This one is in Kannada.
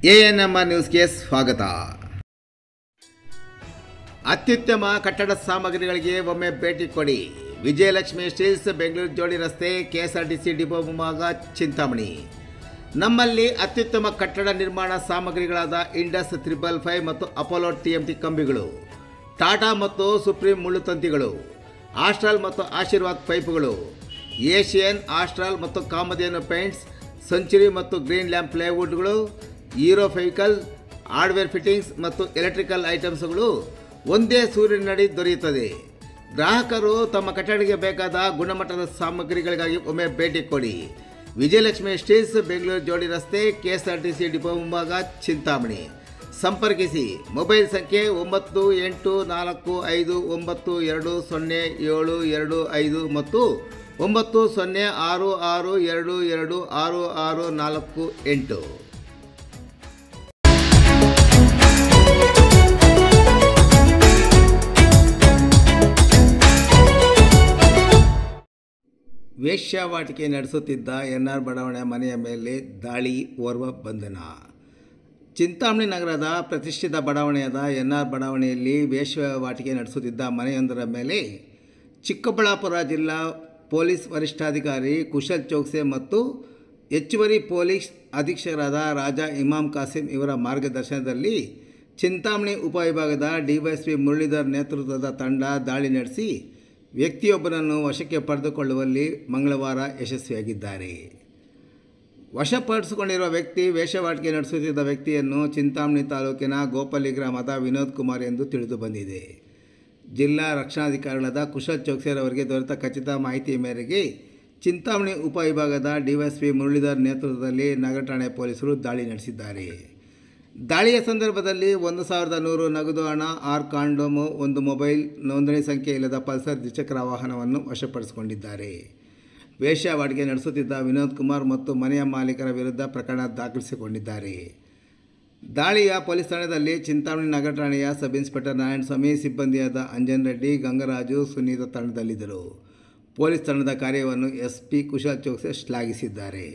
ಎಎನ್ಎಂಆರ್ ನ್ಯೂಸ್ಗೆ ಸ್ವಾಗತ. ಅತ್ಯುತ್ತಮ ಕಟ್ಟಡ ಸಾಮಗ್ರಿಗಳಿಗೆ ಒಮ್ಮೆ ಭೇಟಿ ಕೊಡಿ. ವಿಜಯಲಕ್ಷ್ಮಿ ಸ್ಟೀಲ್ಸ್, ಬೆಂಗಳೂರು ಜೋಡಿ ರಸ್ತೆ, ಕೆಎಸ್ಆರ್ಟಿಸಿ ಡಿಪೋ ಮುಂಭಾಗ, ಚಿಂತಾಮಣಿ. ನಮ್ಮಲ್ಲಿ ಅತ್ಯುತ್ತಮ ಕಟ್ಟಡ ನಿರ್ಮಾಣ ಸಾಮಗ್ರಿಗಳಾದ ಇಂಡಸ್ 555 ಮತ್ತು ಅಪೋಲೋ TMT ಕಂಬಿಗಳು, ಟಾಟಾ ಮತ್ತು ಸುಪ್ರೀಂ ಮುಳ್ಳುತಂತಿಗಳು, ಆಸ್ಟ್ರಾಲ್ ಮತ್ತು ಆಶೀರ್ವಾದ್ ಪೈಪುಗಳು, ಏಷಿಯನ್, ಆಸ್ಟ್ರಾಲ್ ಮತ್ತು ಕಾಮಧೇನು ಪೇಂಟ್ಸ್, ಸೆಂಚುರಿ ಮತ್ತು ಗ್ರೀನ್ ಲ್ಯಾಂಪ್ ಪ್ಲೈವುಡ್ಗಳು, ಹೀರೋ ಫೆವಿಕಲ್, ಹಾರ್ಡ್ವೇರ್ ಫಿಟ್ಟಿಂಗ್ಸ್ ಮತ್ತು ಎಲೆಕ್ಟ್ರಿಕಲ್ ಐಟಮ್ಸ್ಗಳು ಒಂದೇ ಸೂರಿನಡಿ ದೊರೆಯುತ್ತದೆ. ಗ್ರಾಹಕರು ತಮ್ಮ ಕಟ್ಟಡಕ್ಕೆ ಬೇಕಾದ ಗುಣಮಟ್ಟದ ಸಾಮಗ್ರಿಗಳಿಗಾಗಿ ಒಮ್ಮೆ ಭೇಟಿ ಕೊಡಿ. ವಿಜಯಲಕ್ಷ್ಮಿ ಸ್ಟೀಲ್ಸ್, ಬೆಂಗಳೂರು ಜೋಡಿ ರಸ್ತೆ, ಕೆಎಸ್ಆರ್ಟಿಸಿ ಡಿಪೋ ಮುಂಭಾಗ, ಚಿಂತಾಮಣಿ. ಸಂಪರ್ಕಿಸಿ. ಮೊಬೈಲ್ ಸಂಖ್ಯೆ 9845920725 ಮತ್ತು 9066226648. ವೇಶ್ಯಾವಾಟಿಕೆ ನಡೆಸುತ್ತಿದ್ದ ಎನ್ಆರ್ ಬಡಾವಣೆ ಮನೆಯ ಮೇಲೆ ದಾಳಿ, ಓರ್ವ ಬಂಧನ. ಚಿಂತಾಮಣಿ ನಗರದ ಪ್ರತಿಷ್ಠಿತ ಬಡಾವಣೆಯಾದ ಎನ್ಆರ್ ಬಡಾವಣೆಯಲ್ಲಿ ವೇಶ್ಯಾವಾಟಿಕೆ ನಡೆಸುತ್ತಿದ್ದ ಮನೆಯೊಂದರ ಮೇಲೆ ಚಿಕ್ಕಬಳ್ಳಾಪುರ ಜಿಲ್ಲಾ ಪೊಲೀಸ್ ವರಿಷ್ಠಾಧಿಕಾರಿ ಕುಶಲ್ ಚೋಕ್ಸೆ ಮತ್ತು ಹೆಚ್ಚುವರಿ ಪೊಲೀಸ್ ಅಧೀಕ್ಷಕರಾದ ರಾಜಾ ಇಮಾಮ್ ಕಾಸಿಂ ಇವರ ಮಾರ್ಗದರ್ಶನದಲ್ಲಿ ಚಿಂತಾಮಣಿ ಉಪವಿಭಾಗದ ಡಿವೈಎಸ್ಪಿ ಮುರಳೀಧರ್ ನೇತೃತ್ವದ ತಂಡ ದಾಳಿ ನಡೆಸಿ ವ್ಯಕ್ತಿಯೊಬ್ಬನನ್ನು ವಶಕ್ಕೆ ಪಡೆದುಕೊಳ್ಳುವಲ್ಲಿ ಮಂಗಳವಾರ ಯಶಸ್ವಿಯಾಗಿದ್ದಾರೆ. ವಶಪಡಿಸಿಕೊಂಡಿರುವ ವ್ಯಕ್ತಿ ವೇಶ್ಯಾವಾಟಿಕೆ ನಡೆಸುತ್ತಿದ್ದ ವ್ಯಕ್ತಿಯನ್ನು ಚಿಂತಾಮಣಿ ತಾಲೂಕಿನ ಗೋಪಲ್ಲಿ ಗ್ರಾಮದ ವಿನೋದ್ ಕುಮಾರ್ ಎಂದು ತಿಳಿದು ಬಂದಿದೆ. ಜಿಲ್ಲಾ ರಕ್ಷಣಾಧಿಕಾರಿಗಳಾದ ಕುಶಲ್ ಚೋಕ್ಸೆರವರಿಗೆ ದೊರೆತ ಖಚಿತ ಮಾಹಿತಿಯ ಮೇರೆಗೆ ಚಿಂತಾಮಣಿ ಉಪವಿಭಾಗದ ಡಿವೈಎಸ್ಪಿ ಮುರಳೀಧರ್ ನೇತೃತ್ವದಲ್ಲಿ ನಗರ ಠಾಣೆ ಪೊಲೀಸರು ದಾಳಿ ನಡೆಸಿದ್ದಾರೆ. ದಾಳಿಯ ಸಂದರ್ಭದಲ್ಲಿ 1100 ನಗದು ಹಣ, 6 ಕಾಂಡೋಮು, 1 ಮೊಬೈಲ್, ನೋಂದಣಿ ಸಂಖ್ಯೆ ಇಲ್ಲದ ಪಲ್ಸರ್ ದ್ವಿಚಕ್ರ ವಾಹನವನ್ನು ವಶಪಡಿಸಿಕೊಂಡಿದ್ದಾರೆ. ವೇಶ್ಯಾವಾಟಿಕೆ ನಡೆಸುತ್ತಿದ್ದ ವಿನೋದ್ ಕುಮಾರ್ ಮತ್ತು ಮನೆಯ ಮಾಲೀಕರ ವಿರುದ್ಧ ಪ್ರಕರಣ ದಾಖಲಿಸಿಕೊಂಡಿದ್ದಾರೆ. ದಾಳಿಯ ಪೊಲೀಸ್ ಠಾಣೆಯಲ್ಲಿ ಚಿಂತಾಮಣಿ ನಗರ ಠಾಣೆಯ ಸಬ್ ಇನ್ಸ್ಪೆಕ್ಟರ್ ನಾರಾಯಣಸ್ವಾಮಿ, ಸಿಬ್ಬಂದಿಯಾದ ಅಂಜನ್ ರೆಡ್ಡಿ, ಗಂಗರಾಜು, ಸುನೀತಾ ತಂಡದಲ್ಲಿದ್ದರು. ಪೊಲೀಸ್ ತಂಡದ ಕಾರ್ಯವನ್ನು SP ಕುಶಲ್ ಚೋಕ್ಸೆ ಶ್ಲಾಘಿಸಿದ್ದಾರೆ.